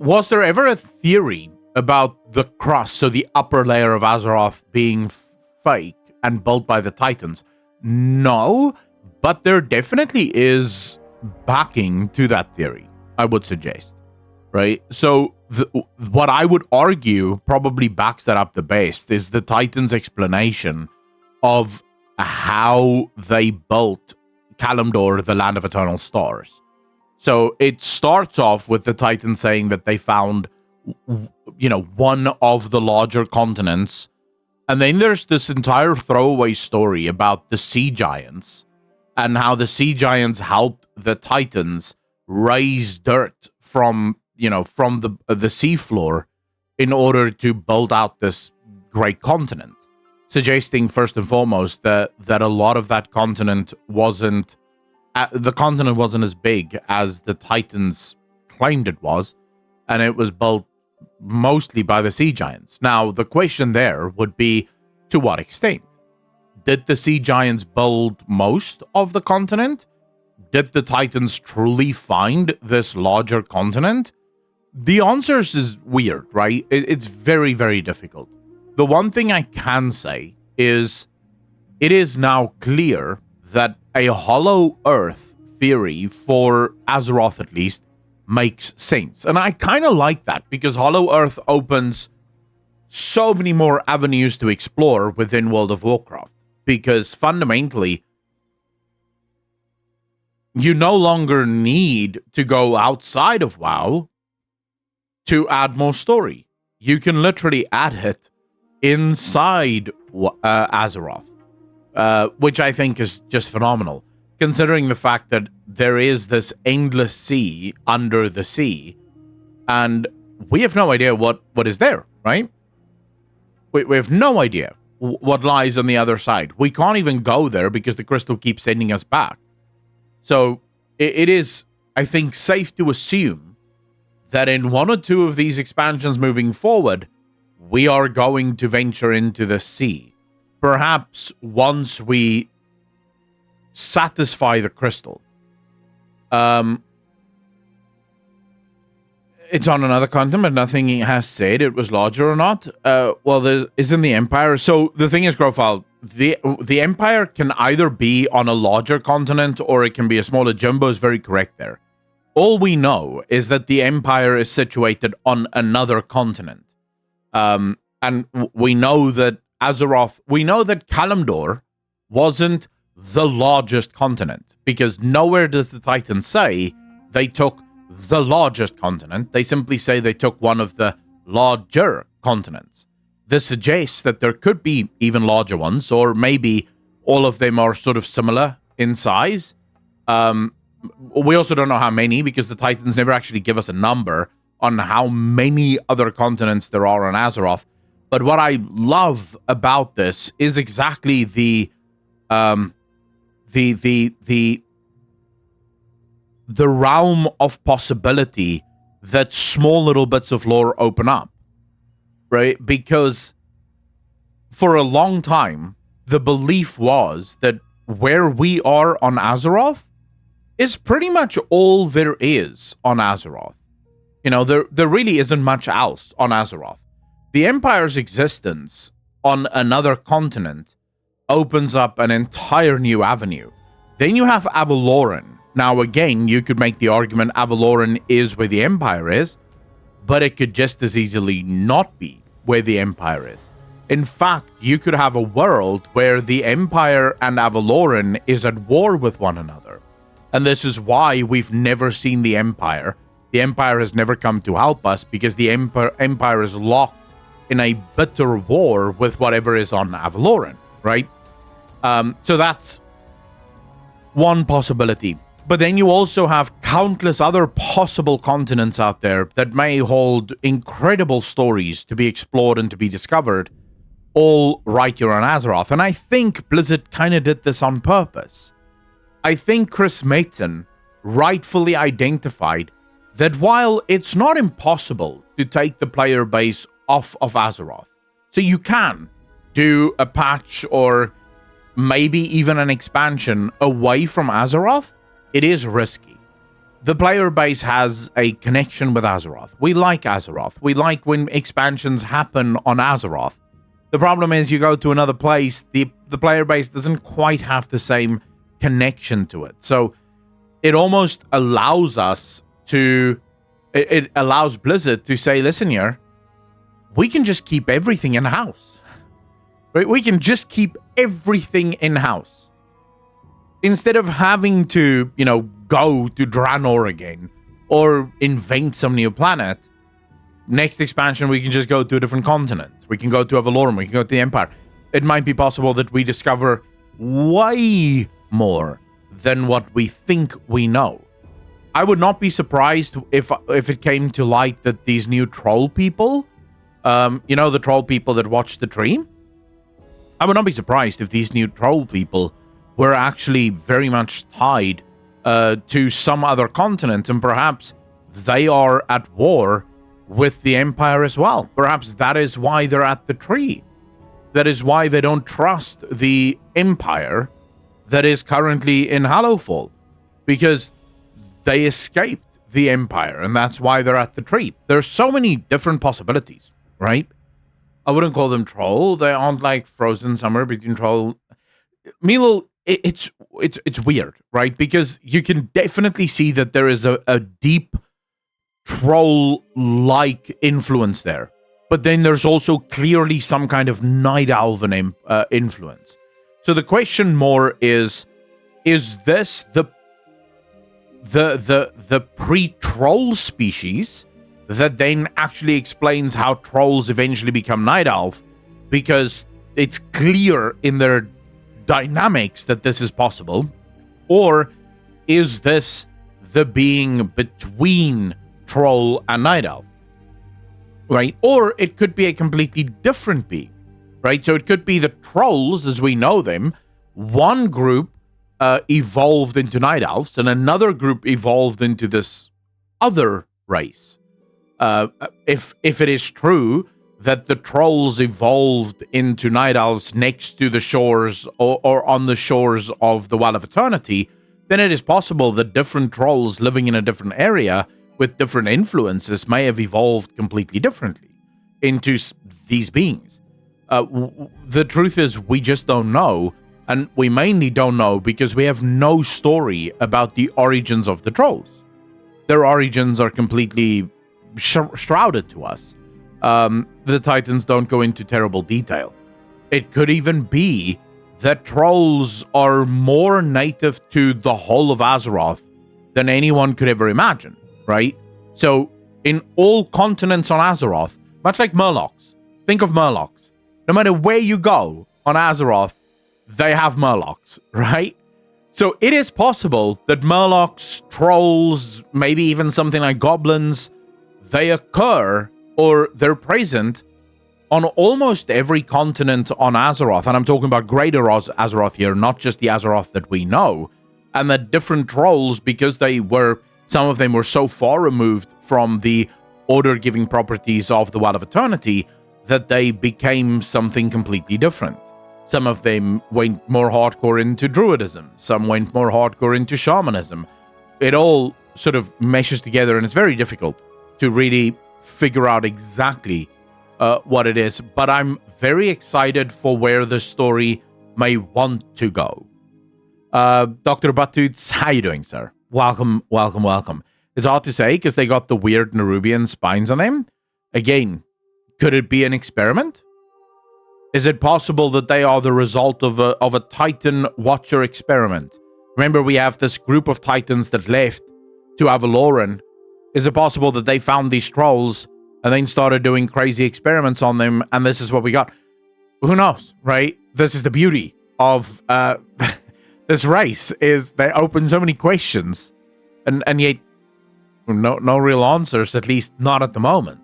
was there ever a theory about the crust, so the upper layer of Azeroth being fake and built by the Titans? No, but there definitely is backing to that theory, I would suggest, right? So what I would argue probably backs that up the best is the Titans' explanation of how they built Kalimdor, the Land of Eternal Stars. So it starts off with the Titans saying that they found, one of the larger continents. And then there's this entire throwaway story about the sea giants and how the sea giants helped the Titans raise dirt from the seafloor in order to build out this great continent, suggesting first and foremost that a lot of that continent wasn't as big as the Titans claimed it was, and it was built mostly by the sea giants. Now, the question there would be, to what extent? Did the sea giants build most of the continent? Did the Titans truly find this larger continent? The answer is weird, right? It's very, very difficult. The one thing I can say is it is now clear that a Hollow Earth theory, for Azeroth at least, makes sense. And I kind of like that, because Hollow Earth opens so many more avenues to explore within World of Warcraft. Because fundamentally, you no longer need to go outside of WoW to add more story. You can literally add it inside Azeroth, which I think is just phenomenal, considering the fact that there is this endless sea under the sea, and we have no idea what is there, right? We have no idea what lies on the other side. We can't even go there because the crystal keeps sending us back. So it is, I think, safe to assume that in one or two of these expansions moving forward, we are going to venture into the sea. Perhaps once we satisfy the crystal. It's on another continent, but nothing has said it was larger or not. Well, there isn't the Empire. So the thing is, Grofal, the Empire can either be on a larger continent or it can be a smaller. Jumbo is very correct there. All we know is that the Empire is situated on another continent. And we know that Azeroth, we know that Kalimdor wasn't the largest continent, because nowhere does the Titans say they took the largest continent. They simply say they took one of the larger continents. This suggests that there could be even larger ones, or maybe all of them are sort of similar in size. We also don't know how many, because the Titans never actually give us a number on how many other continents there are on Azeroth. But what I love about this is exactly the realm of possibility that small little bits of lore open up, right? Because for a long time, the belief was that where we are on Azeroth is pretty much all there is on Azeroth. There really isn't much else on Azeroth. The Empire's existence on another continent opens up an entire new avenue. Then you have Avaloran. Now, again, you could make the argument Avaloran is where the Empire is, but it could just as easily not be where the Empire is. In fact, you could have a world where the Empire and Avaloran is at war with one another. And this is why we've never seen the Empire. The Empire has never come to help us, because the Empire is locked in a bitter war with whatever is on Avaloran, right? So that's one possibility. But then you also have countless other possible continents out there that may hold incredible stories to be explored and to be discovered, all right here on Azeroth. And I think Blizzard kind of did this on purpose. I think Chris Mason rightfully identified that while it's not impossible to take the player base off of Azeroth, so you can do a patch or maybe even an expansion away from Azeroth, it is risky. the player base has a connection with Azeroth. We like Azeroth. We like when expansions happen on Azeroth. The problem is you go to another place, the player base doesn't quite have the same connection to it. So it almost allows us to, it allows Blizzard to say, listen here, we can just keep everything in-house. Right? We can just keep everything in-house. Instead of having to, go to Draenor again or invent some new planet, next expansion, we can just go to a different continent. We can go to Avalorum. We can go to the Empire. It might be possible that we discover way more than what we think we know. I would not be surprised if it came to light that these new troll people, the troll people that watch the stream, I would not be surprised if these new troll people were actually very much tied to some other continent, and perhaps they are at war with the Empire as well. Perhaps that is why they're at the tree. That is why they don't trust the Empire that is currently in Hallowfall, because they escaped the Empire, and that's why they're at the tree. There's so many different possibilities, right? I wouldn't call them troll. They aren't like frozen somewhere between troll. Milo, it's weird, right? Because you can definitely see that there is a deep troll-like influence there. But then there's also clearly some kind of night elven influence. So the question more is this the pre-troll species that then actually explains how trolls eventually become night elf? Because it's clear in their dynamics that this is possible. Or is this the being between troll and night elf, right? Or it could be a completely different being, right? So it could be the trolls as we know them. One group evolved into night elves, and another group evolved into this other race. If it is true that the trolls evolved into night elves next to the shores or on the shores of the Well of Eternity, then it is possible that different trolls living in a different area with different influences may have evolved completely differently into these beings. The truth is, we just don't know, and we mainly don't know because we have no story about the origins of the trolls. Their origins are completely shrouded to us. The Titans don't go into terrible detail. It could even be that trolls are more native to the whole of Azeroth than anyone could ever imagine. Right? So, in all continents on Azeroth, much like Murlocs, think of Murlocs. No matter where you go on Azeroth, they have Murlocs, right? So, it is possible that Murlocs, trolls, maybe even something like goblins, they occur or they're present on almost every continent on Azeroth. And I'm talking about greater Azeroth here, not just the Azeroth that we know. And that different trolls, because some of them were so far removed from the order-giving properties of the Well of Eternity that they became something completely different. Some of them went more hardcore into Druidism. Some went more hardcore into Shamanism. It all sort of meshes together, and it's very difficult to really figure out exactly what it is. But I'm very excited for where the story may want to go. Dr. Batoots, how you doing, sir? Welcome. It's hard to say because they got the weird Nerubian spines on them. Again, could it be an experiment? Is it possible that they are the result of a Titan Watcher experiment? Remember, we have this group of Titans that left to Avaloran. Is it possible that they found these trolls and then started doing crazy experiments on them, and this is what we got? Who knows, right? This is the beauty of this race, is they open so many questions and yet no real answers, at least not at the moment.